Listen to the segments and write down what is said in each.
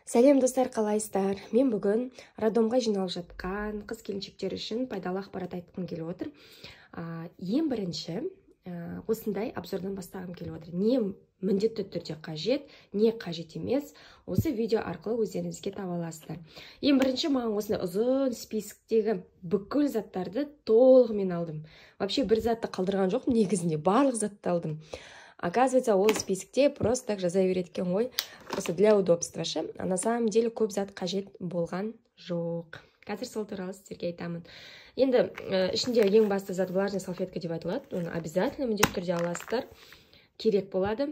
Сәлем достар, қалайсыздар? Мен бүгін роддомға жиналып жатқан қыз-келіншектер үшін пайдалы ақпарат айтқым келіп отыр. Ең бірінші осындай обзордан бастағым келіп отыр. Не міндетті түрде қажет, не қажет емес, осы видео арқылы өздеріңізге таба аласыздар. Ең бірінші маған осындай ұзын списоктегі бүкіл заттарды толығымен алдым. Вообще бір затты қалдырған жоқпын, негізінде барлық затты алдым. Оказывается, ол списокте просто так жаза береді екен ғой, просто для удобства ше. А на самом деле көп зат қажет болған жоқ. Қазір сол туралы сіздерге айтамын. Енді ішінде ең басты зат влажный салфетка деп айтылады. Оны обязательно міндетті түрде аласыздар. Керек болады.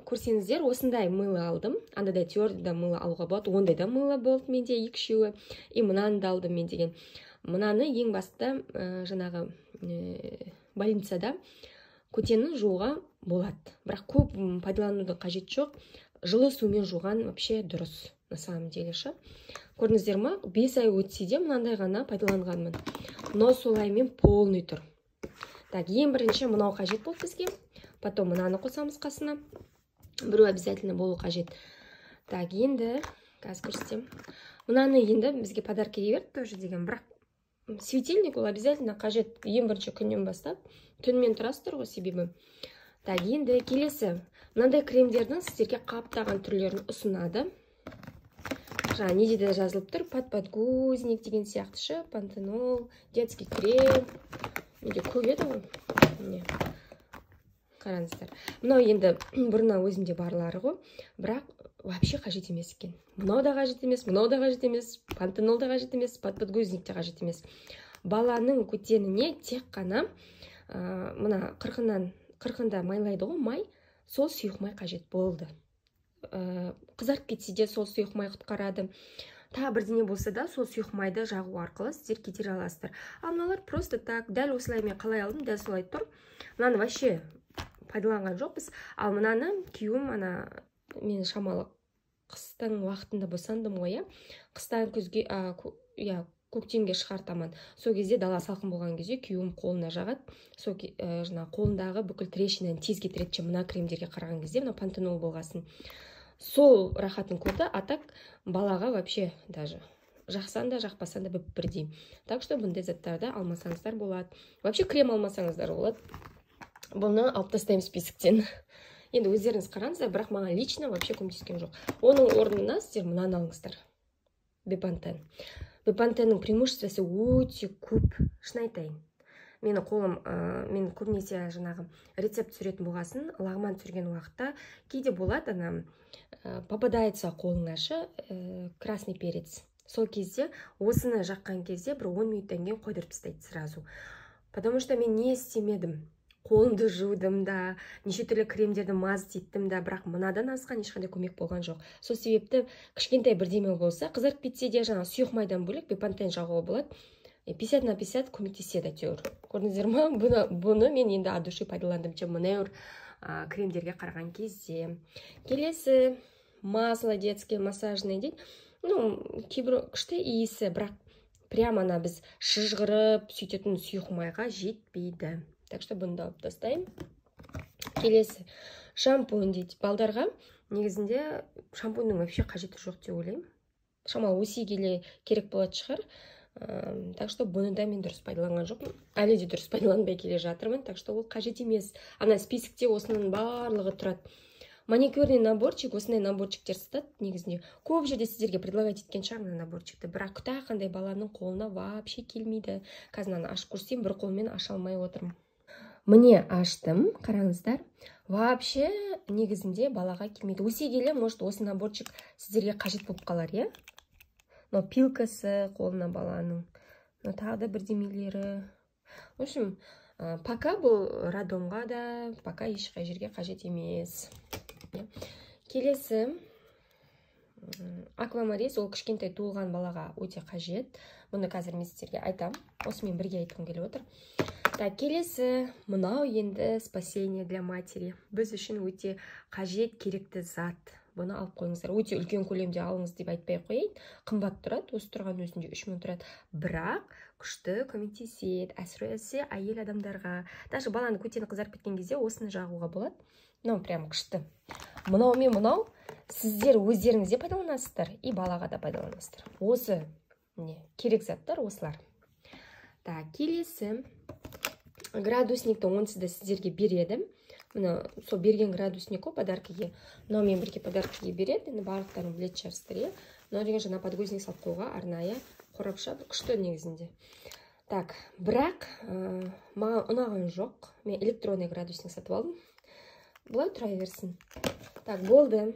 Көрсеңіздер, осындай мыло алдым. Андай твердый мыло алуға болады. Ондай да мыло болды менде екі-үшеуі. И мынаны да алдым мен деген. Мынаны ең басты жаңағы больницада көтені жууға болады. Бірақ көп пайдаланудың қажет жоқ. Жылы сумен жуған вообще дұрыс, на самом деле ше. Көрдіңіздер ма? 5 ай өтсе де мынандай ғана пайдаланғанмын. Но солай мен полный тұр. Так, ең бірінші мынау қажет болды бізге. Потом мынаны қосамыз қасына. Біреу обязательно болу қажет. Так, енді қазір көрсетем. Мынаны енді бізге подарка берді тоже деген, бірақ светильник ол обязательно қажет. Ең бірінші күннен бастап түнімен тұрасыздар ғой себебі. Так, енді келесі. Мынандай кремдердің сіздерге қаптаған түрлерін ұсынады. Жаңа неде де жазылып тұр, подгузник деген сияқты ше, пантенол, детский крем. Неде көп еді ғой. Міне. Қараңыздар. Мынау енді бұрыннан өзімде барлары ғой, бірақ вообще қажет емес екен. Мынау да қажет емес, мынау да қажет емес, пантенол да қажет емес, подгузник те қажет емес. Баланың көтеніне тек қана мына қырқында майлайды ғой, май, сол сұйық май қажет болды. Қызарып кетсе де сол сұйық май құтқарады. Та бірдеңе болса да сол сұйық майды жағу арқылы сіздер кетіре аласыздар. Ал мыналар просто так, дәл осылай мен қалай алдым, дәл солай тұр. Мынаны вообще пайдаланған жоқпыз. Ал мынаны күйеуім мен шамалы қыстың уақытында босандым ғой, қыстан күзге, көктемге шығартамын. Сол кезде дала салқын болған кезде күйеуім қолына жағады. Сол қолындағы бүкіл трещинаны тез кетіреді, мына кремдерге қараған кезде, мына пантенол болғасын. Сол рахатын көрді, а так балаға вообще даже жақсан да жақпасан да бірдей. Так что бұндай заттарды алмасаңыздар болады. Вообще крем алмасаңыздар болады. Бұны алып тастаймын списоктен. Енді өздеріңіз қараңыздар, бірақ маған лично вообще көмектескен жоқ. Оның орнына сіздер мынаны алыңыздар. Бепантен. Бепантеннің преимуществосы өте көп. Шын айтайын. Менің қолым, мен көбінесе жаңағы рецепт түсіретін болғасын, лағман түсірген уақытта кейде болады, попадается қолыңа красный перец. Сол кезде осыны жаққан кезде бір 10 минуттан кейін қойдырып тастайды сразу. Потому что мен не істемедім. Қолымды жудым да, неше түрлі кремдерді мазь еттім да, бірақ мынадан асқан ешқандай көмек болған жоқ. Сол себепті кішкентай бірдеме болса, қызарып кетсе де жаңа сұйық майдан бөлек бепантен жағуға болады. 50 на 50 көмектеседі әйтеуір. Көрдіңіздер ма? Бұны мен енді от души пайдаландым, мынау кремдерге қараған кезде. Келесі масло детское массажное дейді. Кейбір күшті иісі, бірақ прямо біз шыжғырып сөйтетін сұйық майға жетпейді. Так что бұны да алып тастаймын. Келесі шампунь дейді. Балдарға негізінде шампуньның вообще қажеті жоқ деп ойлаймын. Шамалы өсе келе керек болады шығар. Так что бұны да мен дұрыс пайдаланған жоқпын. Әлі де дұрыс пайдаланбай келе жатырмын. Так что ол қажет емес. Ана списокте осының барлығы тұрады. Маникюрный наборчик, осындай наборчиктер сатады негізінде. Көп жерде сіздерге предлагать еткен шығар наборчикті. Бірақ күтә қандай баланың қолына вообще келмейді. Қазір ашып көрсем, бір қолмен аша алмай отырмын. Міне аштым, қараңыздар. Вообще негізінде балаға келмейді. Өсе келе, может, осы наборчик сіздерге қажет болып қалар, е? Но пилкасы қолына баланың. Но тағы да бірдемелері. В общем, пока бұл роддомға да, пока ешқай жерге қажет емес. Келесі аквамарис, ол кішкентай туылған балаға өте қажет. Бұны қазір мен сіздерге айтам. Осымен бірге айтқым келіп отыр. Так, келесі мынау енді спасение для матери. Біз үшін өте қажет, керекті зат. Бұны алып қойыңыздар. Өте үлкен көлемде алыңыз деп айтпай қойайын. Қымбат тұрады, осы тұрған өзінде 3000 тұрады. Бірақ күшті көмектеседі. Әсіресе әйел адамдарға. Даже баланы көтені қызарып кеткен кезде осыны жағуға болады. Мынау прям күшті. Мынау мен мынау сіздер өздеріңіз де пайдаланасыздар и балаға да пайдаланасыздар. Осы не керек заттар осылар. Так, келесі градусникті онсызда сіздерге береді. Мына сол берген градусник қой подаркіге. Мынаумен бірге подаркіге береді. Енді барлықтарын білетін шығарсыздар, иә. Мынау деген жаңа подгузник салып қоюға арнайы қорапша, күшті негізінде. Так, бірақ маған ұнаған жоқ. Мен электронный градусник сатып алдым. Бұлай тұра берсін. Так, болды.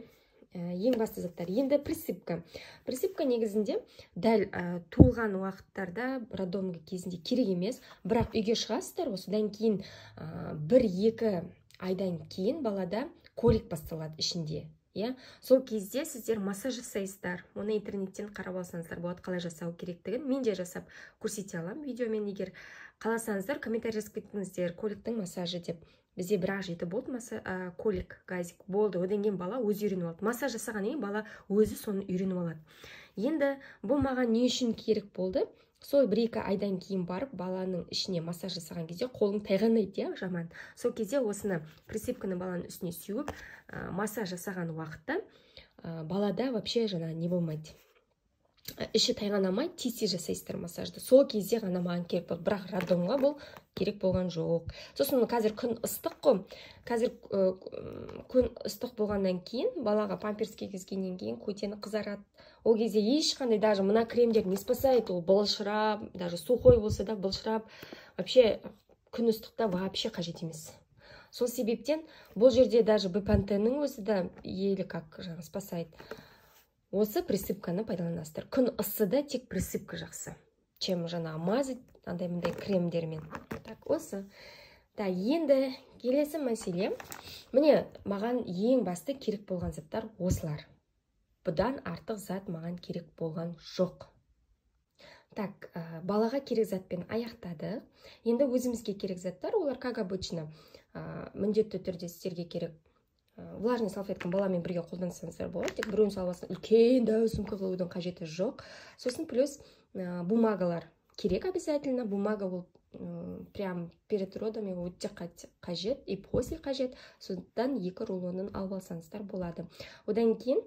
Ең басты заттар. Енді присыпка. Присыпка негізінде дәл туылған уақыттарда роддомға кезінде керек емес. Бірақ үйге шығасыздар, осыдан кейін 1-2 айдан кейін балада колик басталады ішінде. Сол кезде сіздер массаж жасайсыздар. Оны интернеттен қарап алсаңыздар болады, қалай жасау керектігін. Мен де жасап көрсете аламын видеомен. Егер қаласаңыздар, комментарий жазып кетіңіздер, коликтің массажы деп. Бізде бірақ жеті болды колик, газик болды. Одан кейін бала өзі үйреніп алды. Массаж жасаған кейін бала өзі соны үйреніп алады. Енді бұл маған не үшін керек болды? Сол 1-2 айдан кейін барып баланың ішіне массаж жасаған кезде қолың тайғандайды, жаман. Сол кезде осыны присыпканы баланың үстіне сүйіп, массаж жасаған уақытта балада вообще жаңа не болмайды. Іші тайғанамай тез жасайсыздар массажды. Сол кезде ғана маған керек болды. Бірақ роддомға бұл керек болған жоқ. Сосын қазір күн ыстық қой. Қазір күн ыстық болғаннан кейін балаға памперс кигізгеннен кейін көтені қызарады. Ол кезде ешқандай даже мына кремдер не спасает, ол былшырап, даже сухой болса да былшырап, вообще күн ыстықта вообще қажет емес. Сол себептен бұл жерде даже бепантеннің өзі да елі как жаңа спасает. Осы присыпканы пайдаланасыздар. Күн ысыда тек присыпка жақсы. Чем жаңа мазать андай-мындай кремдермен. Так, осы. Да, енді келесі мәселе. Міне, маған ең басты керек болған заттар осылар. Бұдан артық зат маған керек болған жоқ. Так, балаға керек затпен аяқтады. Енді өзімізге керек заттар, олар как обычно, міндетті түрде сіздерге керек. Влажный салфетканы баламен бірге қолдансаңыздар болады. Тек біреуін салып алсаң, үлкен дәу сумка қылудың қажеті жоқ. Сосын плюс бумагалар керек обязательно. Бумага ол прям перед родами өте қажет и после қажет. Содан 2 рулонын алып алсаңыздар болады. Одан кейін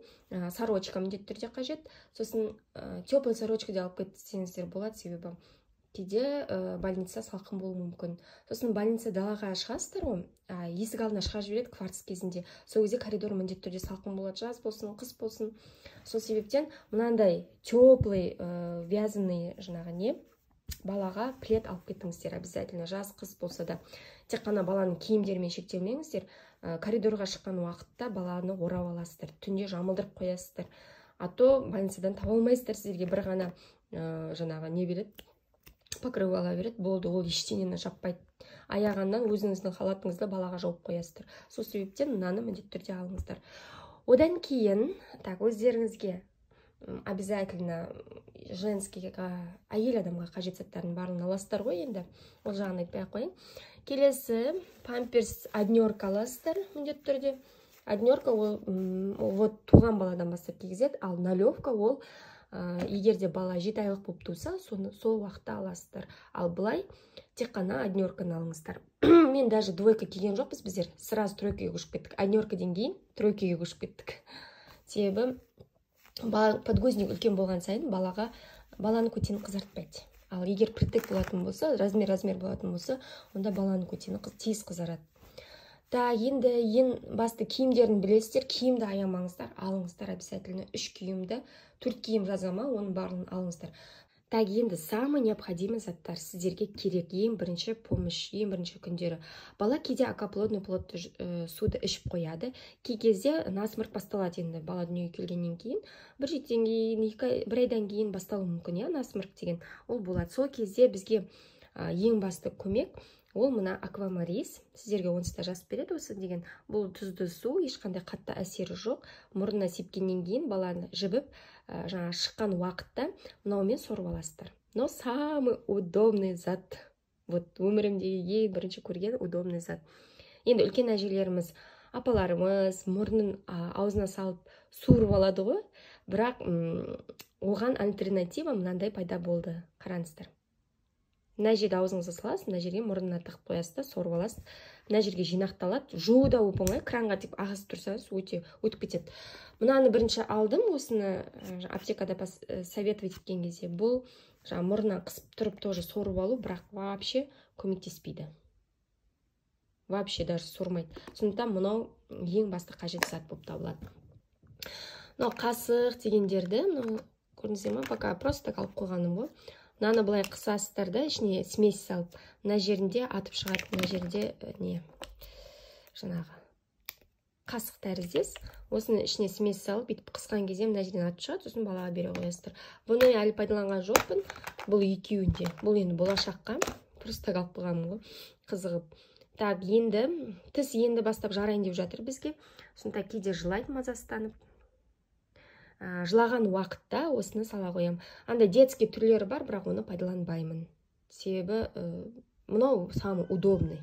сорочка міндетті түрде қажет. Сосын теплый сорочка де алып кетсеңіздер болады, себебі кейде больница салқын болуы мүмкін. Сосын больница далаға шығасыздар ғой, есік алдына шыға жібереді кварц кезінде. Сол кезде коридор міндетті түрде салқын болады, жаз болсын, қыс болсын. Сол себептен мынандай теплый вязаный жаңағы не балаға плед алып кетіңіздер обязательно, жаз қыс болса да. Тек қана баланың киімдерімен шектелмеңіздер. Коридорға шыққан уақытта баланы орап аласыздар, түнде жамылдырып қоясыздар. А то больницадан таба алмайсыздар, сіздерге бір ғана жаңағы не береді, покрывал ала береді, болды, ол ештеңені жаппайды. Аяғаннан өзіңіздің халатыңызды балаға жауып қоясыздар. Сол себептен мынаны міндетті түрде алыңыздар. Одан кейін, так, өздеріңізге обязательно женскийға, әйел адамға қажет заттардың барлығын аласыздар ғой енді. Ол жағын айтпай қойын. Келесі памперс однерка аласыздар міндетті түрде. Однерка ол вот туған баладан бастап кигізеді, ал налевка ол егерде бала 7 айлық болып туса, сол уақытта аласыздар. Ал былай тек қана однерканы алыңыздар. Мен даже двойка киген жоқпыз біздер. Сразу тройкаға көшіп кеттік. Однеркадан кейін тройкаға көшіп кеттік. Себебі подгузник үлкен болған сайын баланы көтені қызартпайды. Ал егер притек болатын болса, размер болатын болса, онда баланы көтені тез қызарады. Да, енді ең басты киімдерін білесіздер, киімді аямаңыздар, алыңыздар обязательно. 3 киімді, 4 киім жазама, оның барлығын алыңыздар. Так, енді самый необходимый заттар сіздерге керек. Ең бірінші помощь, ең бірінші күндері. Бала кейде акваплодный плодты суды ішіп қояды. Кей кезде насморк басталады енді бала дүниеге келгеннен кейін. Bir айдан кейін басталуы мүмкін, насморк деген. Ол болады. Сол кезде бізге ең басты көмек ол мына аквамарис. Сіздерге онсыз да жазып береді осы деген. Бұл тұзды су, ешқандай қатты әсері жоқ. Мұрнына сепкеннен кейін баланы жібіп, жаңа шыққан уақытта мынаумен сорып аласыздар. Но самый удобный зат. Вот өмірімдегі ең бірінші көрген удобный зат. Енді үлкен әжелеріміз, апаларымыз мұрнын аузына салып суырып алады ғой. Бірақ оған альтернатива мынандай пайда болды. Қараңыздар. мына жерде аузыңызға саласыз, мына жерге мұрнына тығып қоясыз да сорып аласыз. Мына жерге жинақталады. Жуу да оп-оңай, кранға тек ағызып тұрсаңыз өтіп кетеді. Мынаны бірінші алдым, осыны аптекада советовать еткен кезде. Бұл мұрнынан қысып тұрып тоже сорып алу, бірақ вообще көмектеспейді. Вообще даже сормайды. Сондықтан мынау ең басты қажет зат болып табылады. Мынау қасық дегендерді, көрдіңіздер ме, пока просто алып қойғаным ғой. Мынаны былай қысасыздар да, ішіне смесь салып, мына жерінде атып шығады, мына жерде жаңағы қасық тәріздес. Осыны ішіне смесь салып, бүйтіп қысқан кезде мына жерден атып шығады, сосын балаға бере қоясыздар. Бұны әлі пайдаланған жоқпын, бұл екеуінде. Бұл енді болашаққа, просто алып қойғаным ғой, қызығып. Так, енді тіс енді бастап жарайын деп жатыр бізге. Сонда кейде жылайды мазасызданып. Жылаған уақытта осыны сала қоям. Андай детский түрлері бар, бірақ оны пайдаланбаймын. Себебі мынау самый удобный.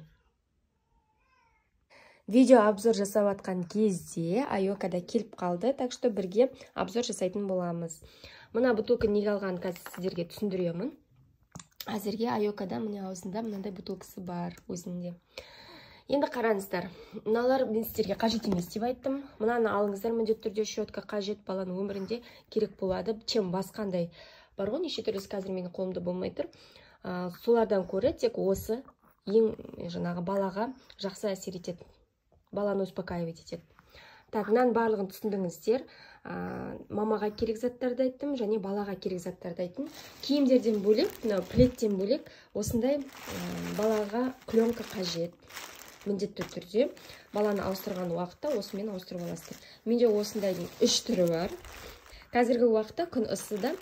Видео обзор жасап атқан кезде Айокада келіп қалды, так что бірге обзор жасайтын боламыз. Мына бутылка неге алған қазір сіздерге түсіндіремін. Әзірге Айокада міне аузында мынандай бутылкасы бар өзінде. Енді қараңыздар, мыналар мен сіздерге қажет емес деп айттым. Мынаны алыңыздар, міндетті түрде щетка қажет, баланың өмірінде керек болады. Чем басқандай бар ғой, неше түрлісі қазір менің қолымда болмай тұр. Солардан көрі тек осы ең жаңағы балаға жақсы әсер етеді. Баланы успокаивать етеді. Так, мынаның барлығын түсіндіңіздер. Мамаға керек заттарды айттым, және балаға керек заттарды айттым. Киімдерден бөлек, пледтен бөлек, осындай балаға пленка қажет. Міндетті түрде баланы ауыстырған уақытта осымен ауыстырып аласыздар. Менде осындайдың 3 түрі бар. Қазіргі уақытта күн ысыда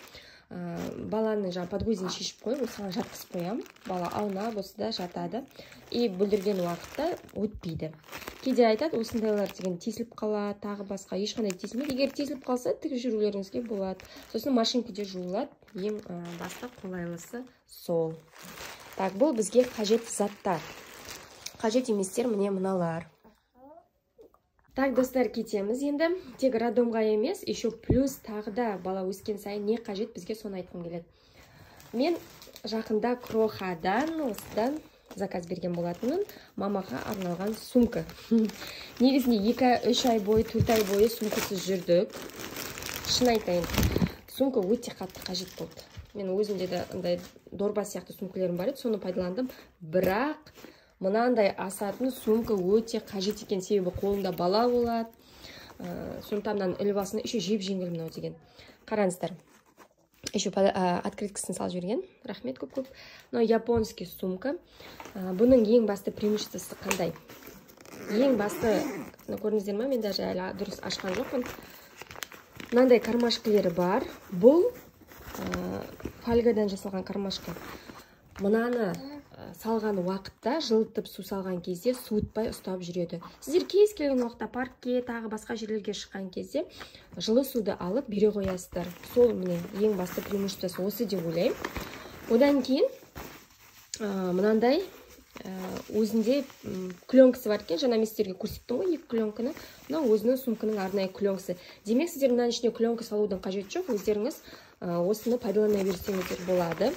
баланы подгузнигін шешіп қойып, осыған жатқызып қоям. Бала аунап осыда жатады. И бүлдірген уақытта өтпейді. Кейде айтады, осындайлар деген тесіліп қалады, тағы басқа ешқандай тесілмейді. Егер тесіліп қалса, тігіп жүрулеріңізге болады. Сосын машинкеде жуылады. Ең басты қолайлысы сол. Так, бұл бізге қажет заттар. Қажет еместер міне мыналар. Так, достар, кетеміз енді. Тек роддомға емес, еще плюс тағы да бала өскен сайын не қажет бізге соны айтқым келеді. Мен жақында Крохадан осыдан заказ берген болатынмын. Мамаға арналған сумка. Негізінде 2-3 ай бойы, 4 ай бойы сумкасыз жүрдік. Шын айтайын, сумка өте қатты қажет болды. Мен өзімде де андай дорба сияқты сумкаларым бар еді, соны пайдаландым. Бірақ мынандай асатын сумка өте қажет екен, себебі қолында бала болады. Сондықтан іліп алсаң, еще жеп жеңіл мынау деген. Қараңыздар. Еще открыткасын салып жіберген. Рахмет көп-көп. Мынау японский сумка. Бұның ең басты преимуществосы қандай? Ең басты, көрдіңіздер ме? Мен даже әлі дұрыс ашқан жоқпын. Мынандай кармашкалары бар. Бұл фольгадан жасалған кармашка. Мынаны салған уақытта, жылытып су салған кезде суытпай ұстап жүреді. Сіздер кез келген уақытта паркке, тағы басқа жерлерге шыққан кезде жылы суды алып бере қоясыздар. Сол міне ең басты преимуществосы осы деп ойлаймын. Одан кейін мынандай өзінде пленкасы бар екен. Жаңа мен сіздерге көрсеттім ғой 2 пленканы. Мынау өзінің сумканың арнайы пленкасы. Демек, сіздер мынаның ішіне пленка салудың қажеті жоқ. Өздеріңіз осыны пайдалана берсеңіздер болады.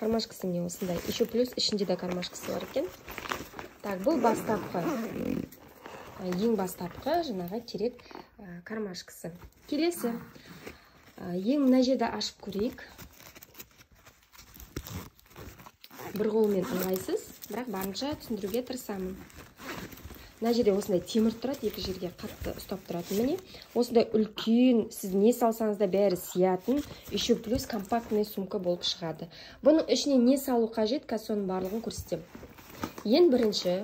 Кармашкасы не осындай. Еще плюс ішінде де кармашкасы бар екен. Так, бұл бастапқы. Ең бастапқы жаңағы керек кармашкасы. Келесі. Ең мына жерді ашып көрейік. Бір қолмен ыңғайсыз, бірақ барынша түсіндіруге тырысамын. Мына жерде осындай темір тұрады, екі жерге қатты ұстап тұратын. Міне, осындай үлкен, сіз не салсаңыз да бәрі сиятын, еще плюс компактный сумка болып шығады. Бұның ішіне не салу қажет, соның барлығын көрсетем. Ең бірінші,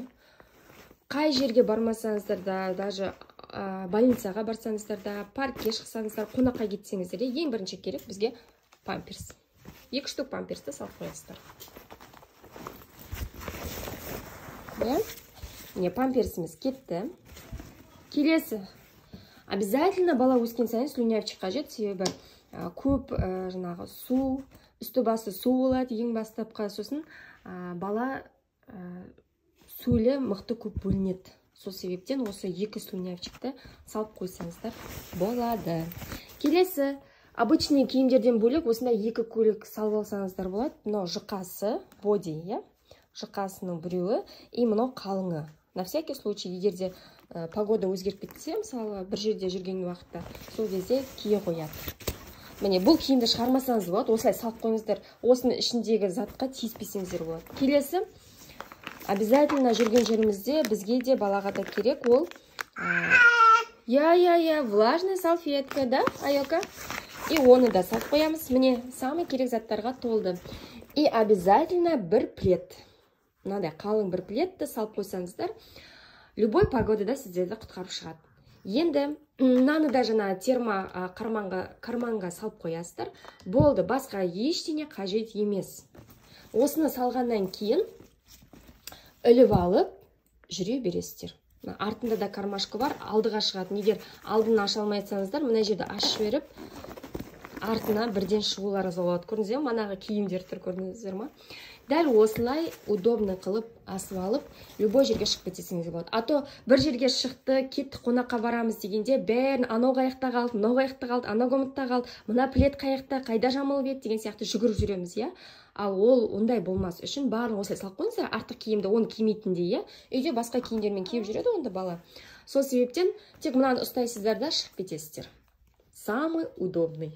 қай жерге бармасаңыздар да, даже больницаға барсаңыздар да, паркке шықсаңыздар, қонаққа кетсеңіздер де, ең бірінші керек бізге памперс. 2 штук памперсті салып қоясыздар. Міне, памперсіміз кетті. Келесі. Обязательно бала өскен сайын слюнявчик қажет, себебі көп жаңағы су, үсті басы су болады, ең бастапқы. Сосын бала сөлі мықты көп бөлінеді. Сол себептен осы 2 слюнявчикті салып қойсаңыздар болады. Келесі, обычный киімдерден бөлек осындай екі көйлек салып алсаңыздар болады. Мынау жұқасы, боди, иә? Жұқасының біреуі, и мынау қалыңы. На всякий случай, егерде погода өзгеріп кетсе, мысалы, бір жерде жүрген уақытта, сол кезде кие қояды. Міне, бұл киімді шығармасаңыз болады, осылай салып қойыңыздар, осының ішіндегі затқа тиіспесеңіздер болады. Келесі, обязательно жүрген жерімізде бізге де балаға да керек, ол влажная салфетка, да, Айока? И оны да салып қоямыз. Міне, самый керек заттарға толды. И обязательно бір плед. Мынандай қалың бір пледті салып қойсаңыздар, любой погодада сіздерді құтқарып шығады. Енді мынаны да жаңа термо карманға салып қоясыздар. Болды, басқа ештеңе қажет емес. Осыны салғаннан кейін іліп алып жүре бересіздер. Артында да кармашка бар, алдыға шығатын. Егер алдын аша алмайсаңыздар, мына жерді ашып беріп, артына бірден шығуларыңыз болады. Көрдіңіздер ме? Манағы киімдер тұр, көрдіңіздер ме? Дәл осылай удобно қылып асып алып, любой жерге шығып кетесіңіз болады. А то бір жерге шықты, кетті қонаққа барамыз дегенде, бәрін анау қаяқта қалды, мынау қаяқта қалды, анау комнатта қалды, мына плед қаяқта, қайда жамылып еді деген сияқты жүгіріп жүреміз, иә? Ал ол ондай болмас үшін барлығын осылай салып қойыңыздар, артық киімді оны кимейтіндей, иә? Үйде басқа киімдермен киіп жүреді онда бала. Сол себептен тек мынаны ұстайсыздар да шығып кетесіздер. Самый удобный.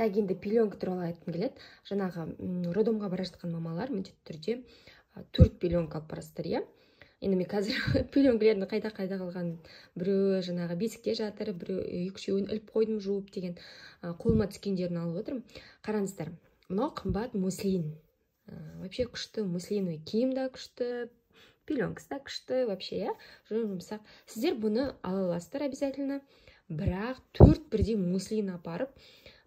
Так, енді пеленка туралы айтқым келеді. Жаңағы роддомға бара жатқан мамалар міндетті түрде 4 пеленка алып барасыздар, иә? Енді мен қазір пеленкалердің қайда қалған, біреуі жаңағы бесікте жатыр, біреуі екі-үшеуін іліп қойдым жуып деген қолыма түскендерін алып отырмын. Қараңыздар, мынау қымбат муслин. Вообще күшті муслиновый киім да күшті, пеленкасы да күшті, вообще, иә? Жұмсақ. Сіздер бұны ала аласыздар обязательно. Бірақ 4 бірдей муслин апарып,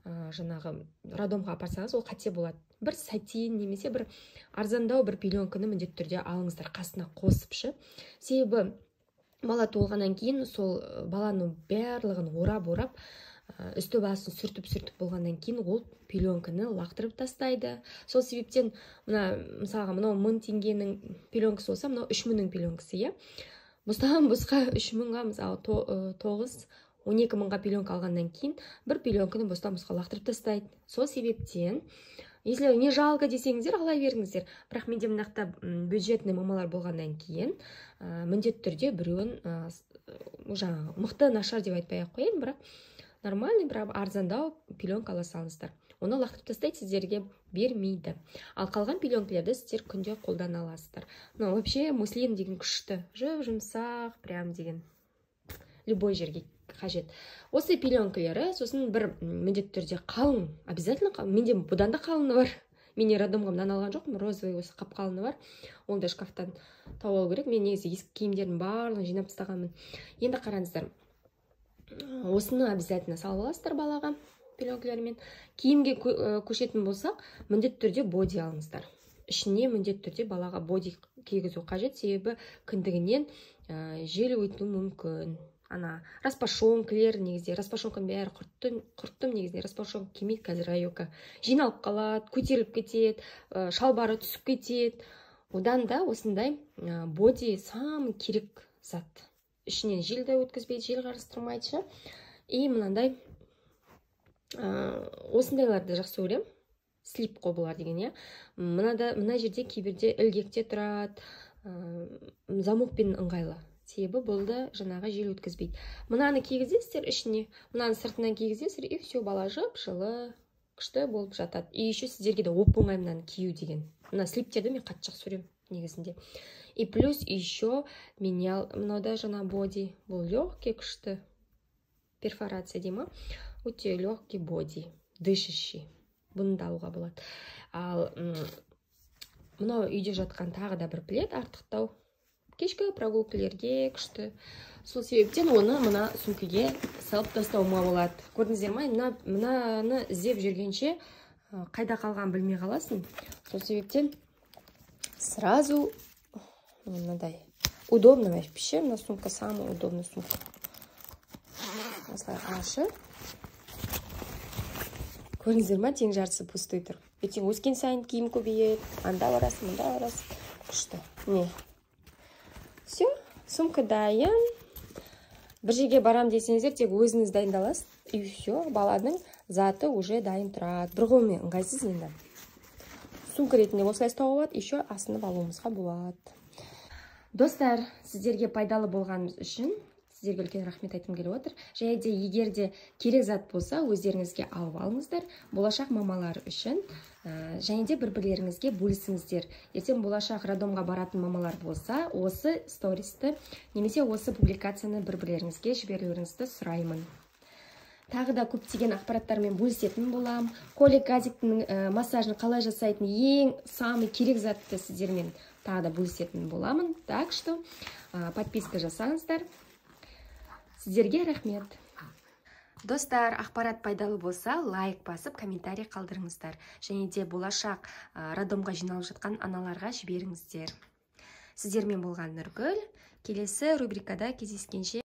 жаңағы роддомға апарсаңыз, ол қате болады. Бір сатин немесе бір арзандау бір пеленканы міндетті түрде алыңыздар, қасына қосыпшы. Себебі бала толғаннан кейін сол баланың барлығын орап, үсті басын сүртіп болғаннан кейін ол пеленканы лақтырып тастайды. Сол себептен мысалға мынау 1000 теңгенің пеленкасы болса, мынау 3000-нің пеленкасы, иә? Бұстан босқа 3000-ға мысалы 12 мыңға пеленка алғаннан кейін бір пеленканы бостан босқа лақтырып тастайды. Сол себептен, если не жалко десеңіздер, ала беріңіздер. Бірақ менде мынақта бюджетный мамалар болғаннан кейін міндетті түрде біреуін жаңағы мықты нашар деп айтпай ақ қояйын, бірақ нормальный, бірақ арзандау пеленка ала салыңыздар. Оны лақтырып тастайды, сіздерге бермейді. Ал қалған пеленкалерді сіздер күнде қолдана аласыздар. Вообще муслин деген күшті, жұмсақ, прям деген любой жерге қажет. Осы пеленкалері, сосын бір міндетті түрде қалың, обязательно қалың. Менде бұдан да қалыны бар. Мен роддомға мынаны алған жоқпын, розовый осы қап қалыны бар. Оны да шкафтан тауып алу керек. Мен негізі ескі киімдердің барлығын жинап тастағанмын. Енді қараңыздар. Осыны обязательно салып аласыздар балаға пеленкалермен. Киімге көшетін болсақ, міндетті түрде боди алыңыздар. Ішіне міндетті түрде балаға боди кигізу қажет, себебі кіндігінен жел өтуі мүмкін. Распашонкілер негізде, распашонканың бәрі құрттым негізде, распашонка кимейді қазір Айока. Жиналып қалады, көтеріліп кетеді, шалбары түсіп кетеді. Одан да осындай боди самый керек зат. Ішінен жел де өткізбейді, жел қарыстырмайды. И мынандай осындайларды жақсы көрем. Слип қой бұлар деген, иә. Мына жерде кейбірде ілгекте тұрады, замокпен ыңғайлы. Себебі болды жаңағы жел өткізбейді. Мынаны кигізесіздер ішіне, мынаны сыртынан кигізесіздер, и все, бала жып-жылы күшті болып жатады. И еще сіздерге де оп-оңай мынаны кию деген. Мына слиптерді мен қатты жақсы көремін негізінде. И плюс еще мынада жаңа боди. Бұл легкий күшті перфорация дейма. Өте легкий боди, дышащий. Бұны да алуға болады. Ал мынау үйде жатқан тағы да бір плед артықтау. Кешкі прогулкалерге күшті. Сол себептен оны мына сумкаге салып тастауыма болады. Көрдіңіздер ме? Мынаны іздеп жүргенше қайда қалған білмей қаласың. Сол себептен сразу мынадай удобно вообще. Мына сумка самая удобная сумка. Осылай ашып. Көрдіңіздер ме? Тең жартысы пустой тұр. Ертең өскен сайын киім көбейеді. Анда барасың, мында барасың. Күшті. Не? Все, сумка дайын. бір жерге барам десеңіздер, тек өзіңіз дайындаласыз, и все, баланың заты уже дайын тұрады. Бір қолмен ыңғайсыз енді. Сумка ретінде осылай ұстауға болады, еще асынып алуымызға болады. Достар, сіздерге пайдалы болғанымыз үшін сіздерге үлкен рахмет айтқым келіп отыр. Және де егер де керек зат болса, өздеріңізге алып алыңыздар. Болашақ мамалар үшін және де бір-бірлеріңізге бөлісіңіздер. Ертең болашақ роддомға баратын мамалар болса, осы стористі немесе осы публикацияны бір-бірлеріңізге жіберулеріңізді сұраймын. Тағы да көптеген ақпараттармен бөлісетін болам. Колик газиктің массажын қалай жасайтын ең самый керек затты сіздермен тағы да бөлісетін боламын. Так что подписка жасаңыздар. Сіздерге рахмет. Достар, ақпарат пайдалы болса, лайк басып, комментарий қалдырыңыздар. Және де болашақ роддомға жиналып жатқан аналарға жіберіңіздер. Сіздермен болған Нұргүл. Келесі рубрикада кездескенше